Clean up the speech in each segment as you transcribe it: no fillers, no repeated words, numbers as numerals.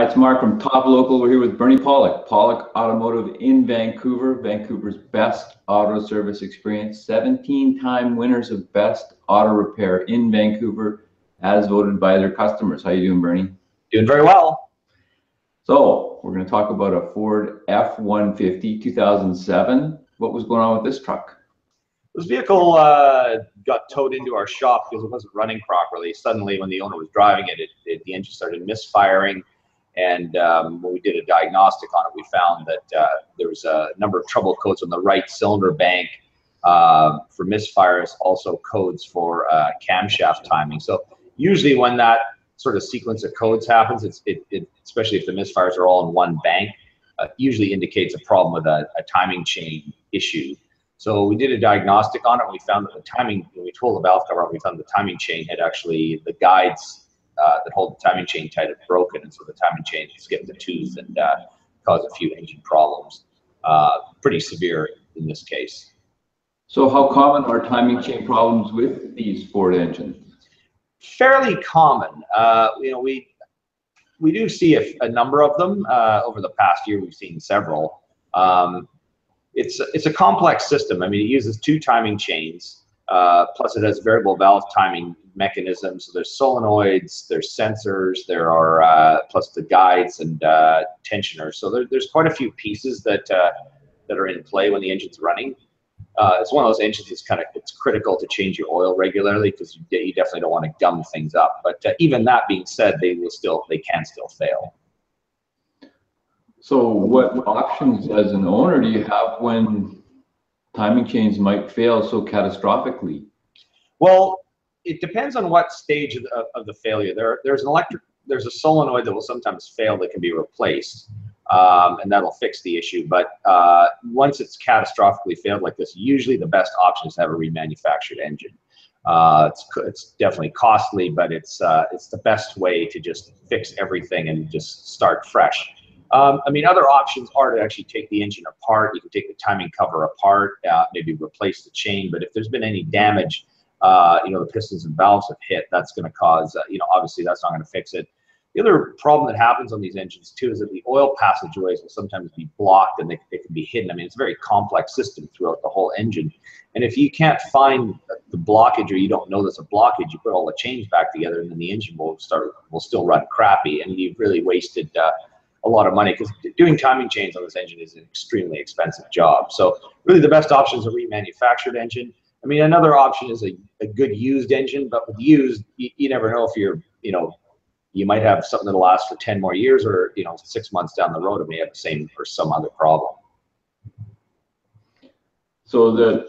Hi, it's Mark from Top Local. We're here with Bernie Pawlik, Pawlik Automotive in Vancouver, Vancouver's best auto service experience. 17-time winners of Best Auto Repair in Vancouver, as voted by their customers. How you doing, Bernie? Doing very well. So we're going to talk about a Ford F150 2007. What was going on with this truck? This vehicle got towed into our shop because it wasn't running properly. Suddenly, when the owner was driving it, the engine started misfiring. And when we did a diagnostic on it, we found that there was a number of trouble codes on the right cylinder bank for misfires, also codes for camshaft timing. So usually when that sort of sequence of codes happens, especially if the misfires are all in one bank, usually indicates a problem with a timing chain issue. So we did a diagnostic on it, and we found that the timing, when we pulled the valve cover off, we found the timing chain had actually, the guides that hold the timing chain tight had broken, and so the timing chain skipped a tooth and caused a few engine problems. Pretty severe in this case. So how common are timing chain problems with these Ford engines? Fairly common. We do see a number of them over the past year. We've seen several. It's a complex system. I mean, it uses two timing chains, plus it has variable valve timing mechanisms. So there's solenoids, there's sensors, there are plus the guides and tensioners. So there's quite a few pieces that are in play when the engine's running. It's one of those engines that's it's critical to change your oil regularly because you definitely don't want to gum things up. But even that being said, they can still fail. So what options as an owner do you have when timing chains might fail so catastrophically? Well, it depends on what stage of the failure. There's a solenoid that will sometimes fail that can be replaced, and that'll fix the issue. But once it's catastrophically failed like this, usually the best option is to have a remanufactured engine. It's definitely costly, but it's the best way to just fix everything and just start fresh. I mean, other options are to actually take the engine apart. You can take the timing cover apart, maybe replace the chain. But if there's been any damage, the pistons and valves have hit, that's going to cause, obviously that's not going to fix it. The other problem that happens on these engines too is that the oil passageways will sometimes be blocked and they can be hidden. I mean, it's a very complex system throughout the whole engine. And if you can't find the blockage or you don't know there's a blockage, you put all the chains back together and then the engine will still run crappy, and you've really wasted a lot of money, because doing timing chains on this engine is an extremely expensive job. So really the best option is a remanufactured engine. I mean, another option is a good used engine, but with used, you never know if you might have something that'll last for 10 more years, or 6 months down the road it may have the same or some other problem. So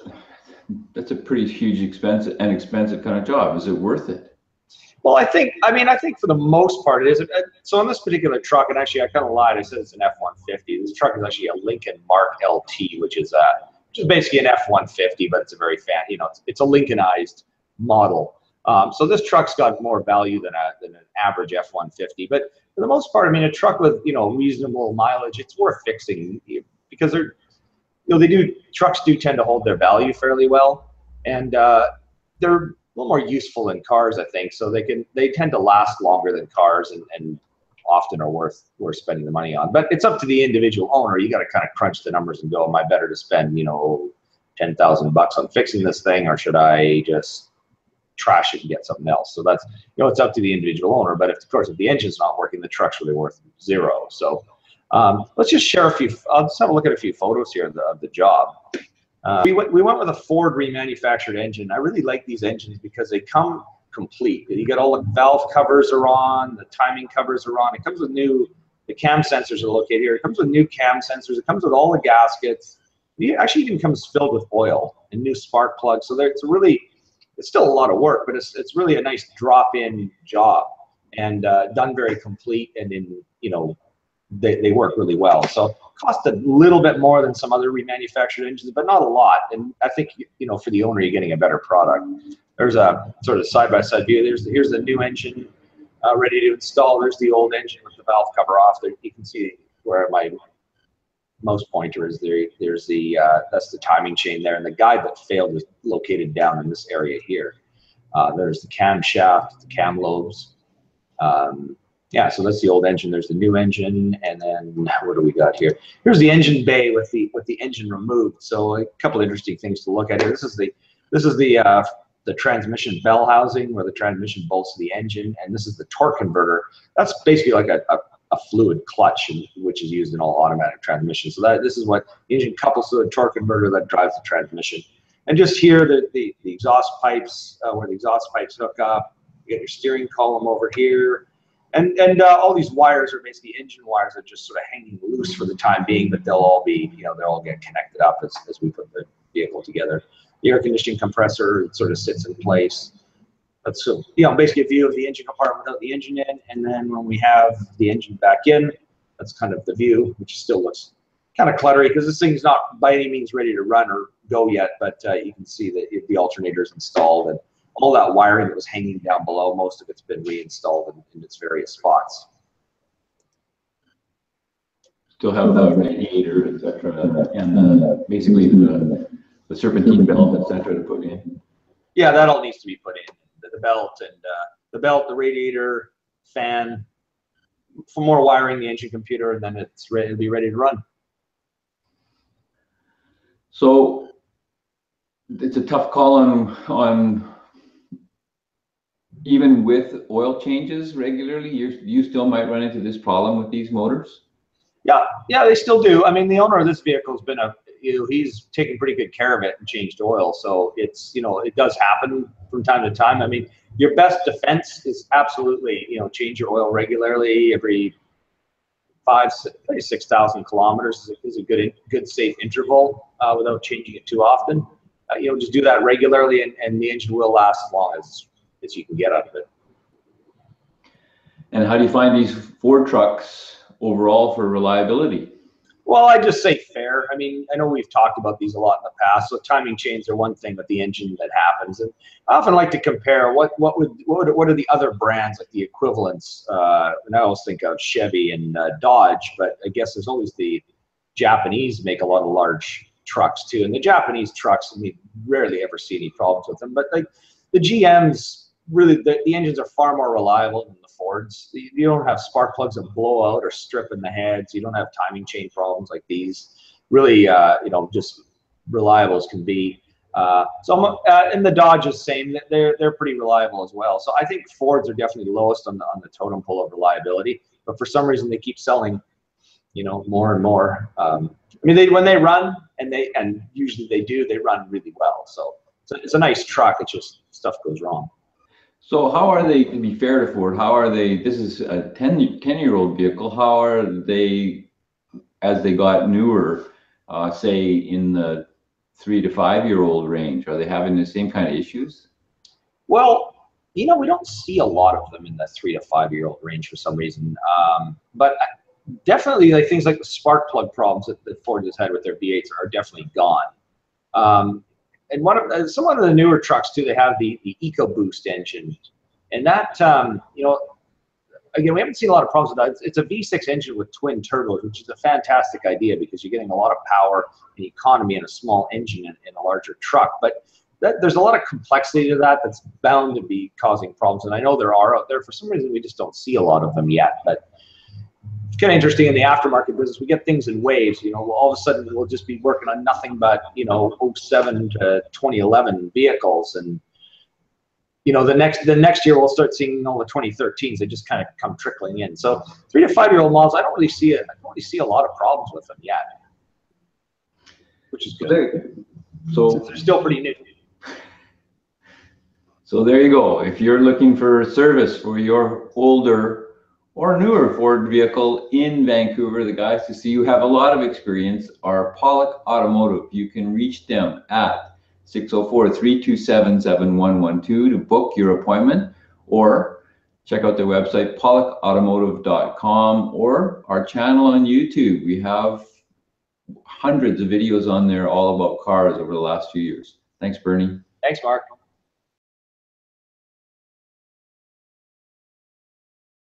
that's a pretty huge expensive kind of job. Is it worth it? Well, I think for the most part it is. So on this particular truck, and actually I kind of lied, I said it's an F-150. This truck is actually a Lincoln Mark LT, which is basically an F-150, but it's a very it's a Lincolnized model. So this truck's got more value than an average F-150. But for the most part, I mean, a truck with reasonable mileage, it's worth fixing, because trucks do tend to hold their value fairly well, and they're a little more useful than cars, I think. So they tend to last longer than cars, and often are worth spending the money on. But it's up to the individual owner. You got to kind of crunch the numbers and go, am I better to spend $10,000 on fixing this thing, or should I just trash it and get something else? So that's it's up to the individual owner. But of course if the engine's not working, the truck's really worth zero. So let's just share I'll just have a look at a few photos here of the job. We went with a Ford remanufactured engine. I really like these engines because they come complete. You get all the valve covers are on, the timing covers are on. It comes with the cam sensors are located here. It comes with new cam sensors. It comes with all the gaskets. It actually even comes filled with oil and new spark plugs. So it's still a lot of work, but it's really a nice drop-in job, and done very complete, and they work really well. So cost a little bit more than some other remanufactured engines, but not a lot. And I think for the owner, you're getting a better product. There's a sort of side-by-side view. Here's the new engine ready to install. There's the old engine with the valve cover off. There you can see where my mouse pointer is. There's that's the timing chain there, and the guide that failed is located down in this area here. There's the camshaft, the cam lobes. Yeah, so that's the old engine. There's the new engine, and then what do we got here? Here's the engine bay with the engine removed. So a couple interesting things to look at here. This is the transmission bell housing where the transmission bolts to the engine, and this is the torque converter. That's basically like a fluid clutch, which is used in all automatic transmissions. So this is what the engine couples to the torque converter that drives the transmission. And just here, the exhaust pipes, where the exhaust pipes hook up. You get your steering column over here. And all these wires are basically engine wires that are just sort of hanging loose for the time being, but they'll all be, they'll all get connected up as we put the vehicle together. The air conditioning compressor sort of sits in place. That's basically a view of the engine compartment without the engine in, and then when we have the engine back in, that's kind of the view, which still looks kind of cluttery because this thing's not by any means ready to run or go yet, but you can see that the alternator is installed and all that wiring that was hanging down below, most of it's been reinstalled in its various spots. Still have the radiator, etc., and basically the serpentine belt, etc., to put in. Yeah, that all needs to be put in. The belt and the radiator, fan, for more wiring, the engine computer, and then it'll be ready to run. So it's a tough call on even with oil changes regularly, you still might run into this problem with these motors? Yeah, they still do. I mean, the owner of this vehicle has been he's taken pretty good care of it and changed oil. So it's, it does happen from time to time. I mean, your best defense is absolutely, change your oil regularly every 6,000 kilometers is a good safe interval without changing it too often. Just do that regularly and the engine will last as long as you can get out of it. And how do you find these Ford trucks overall for reliability? Well, I just say fair. I mean, I know we've talked about these a lot in the past. So timing chains are one thing, but the engine that happens. And I often like to compare what are the other brands, like the equivalents. And I always think of Chevy and Dodge, but I guess there's always the Japanese make a lot of large trucks too. And the Japanese trucks, I mean, rarely ever see any problems with them. But like the GMs, really, the engines are far more reliable than the Fords. You don't have spark plugs that blow out or strip in the heads. You don't have timing chain problems like these. Really, just reliable as can be. And the Dodge is same. They're pretty reliable as well. So I think Fords are definitely lowest on the totem pole of reliability. But for some reason, they keep selling, more and more. I mean, when they run, and usually they run really well. So it's a nice truck. It's just stuff goes wrong. So how are they, to be fair to Ford, how are they, this is a 10-year-old vehicle, how are they, as they got newer, say in the 3 to 5-year-old range, are they having the same kind of issues? Well, we don't see a lot of them in the 3 to 5-year-old range for some reason. But definitely things like the spark plug problems that Ford has had with their V8s are definitely gone. And some of the newer trucks too, they have the EcoBoost engine, and that again, we haven't seen a lot of problems with that. It's a V6 engine with twin turbos, which is a fantastic idea because you're getting a lot of power and economy in a small engine in a larger truck. But there's a lot of complexity to that that's bound to be causing problems, and I know there are out there. For some reason, we just don't see a lot of them yet. But it's kind of interesting in the aftermarket business. We get things in waves. All of a sudden we'll just be working on nothing but 07 to 2011 vehicles, and the next year we'll start seeing all the 2013s. They just kind of come trickling in. So 3 to 5-year-old models, I don't really see a lot of problems with them yet, which is good. So they're still pretty new. So there you go. If you're looking for service for your older or newer Ford vehicle in Vancouver, the guys to see who have a lot of experience are Pawlik Automotive. You can reach them at 604-327-7112 to book your appointment, or check out their website, pawlikautomotive.com, or our channel on YouTube. We have hundreds of videos on there all about cars over the last few years. Thanks, Bernie. Thanks, Mark.